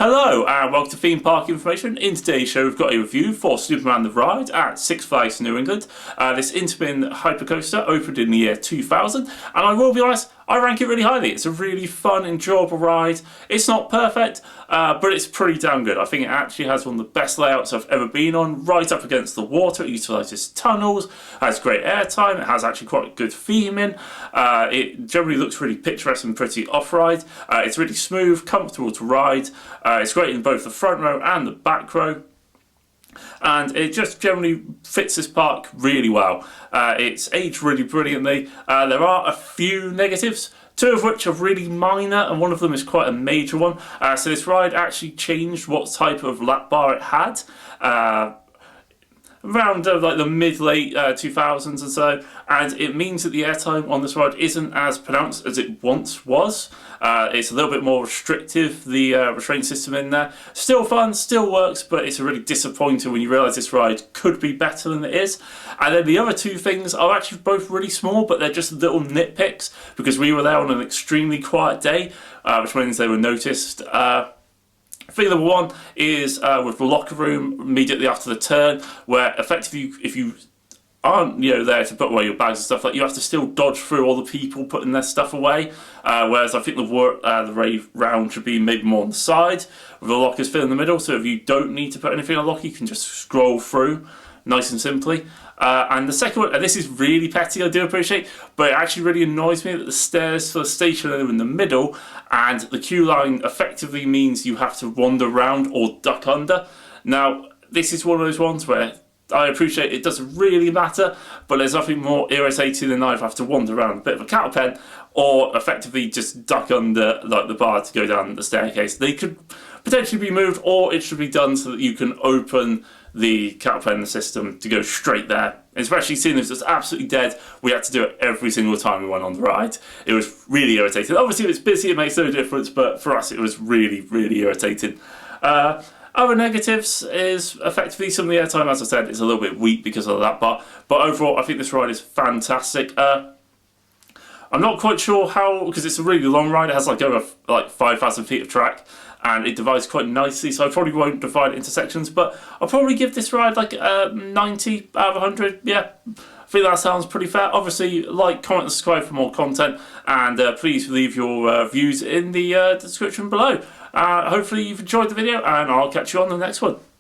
Hello and welcome to Theme Park Information. In today's show we've got a review for Superman the Ride at Six Flags New England. This Intamin hypercoaster opened in the year 2000 and I will be honest, I rank it really highly. It's a really fun, enjoyable ride. It's not perfect, but it's pretty damn good. I think it actually has one of the best layouts I've ever been on, right up against the water. It utilises tunnels, has great airtime, it has actually quite good theming. It generally looks really picturesque and pretty off-ride. It's really smooth, comfortable to ride. It's great in both the front row and the back row. And it just generally fits this park really well. It's aged really brilliantly. There are a few negatives, two of which are really minor and one of them is quite a major one. So this ride actually changed what type of lap bar it had around like the mid-late 2000s and so, and it means that the airtime on this ride isn't as pronounced as it once was. It's a little bit more restrictive, the restraint system in there. Still fun, still works, but it's really disappointing when you realise this ride could be better than it is. And then the other two things are actually both really small, but they're just little nitpicks because we were there on an extremely quiet day, which means they were noticed. Thing number one is with the locker room immediately after the turn, where effectively if you aren't there to put away your bags and stuff, like you have to still dodge through all the people putting their stuff away. Whereas I think the rave round should be maybe more on the side, with the lockers fit in the middle. So if you don't need to put anything on a locker, you can just scroll through nice and simply. And the second one, and this is really petty, I do appreciate, but it actually really annoys me that the stairs for the station are in the middle and the queue line effectively means you have to wander around or duck under. Now, this is one of those ones where I appreciate it doesn't really matter, but there's nothing more irritating than either have to wander around a bit of a cattle pen or effectively just duck under like the bar to go down the staircase. They could potentially be moved, or it should be done so that you can open the cattle pen system to go straight there. Especially seeing as it's absolutely dead, we had to do it every single time we went on the ride. It was really irritating. Obviously, if it's busy, it makes no difference, but for us, it was really, really irritating. Other negatives is effectively some of the airtime, as I said, is a little bit weak because of that bar. But overall, I think this ride is fantastic. I'm not quite sure how, because it's a really long ride. It has like over like 5,000 feet of track, and it divides quite nicely. So I probably won't divide it into sections, but I'll probably give this ride like 90 out of 100. Yeah, I think that sounds pretty fair. Obviously, like, comment, and subscribe for more content, and please leave your views in the description below. Hopefully you've enjoyed the video, and I'll catch you on the next one.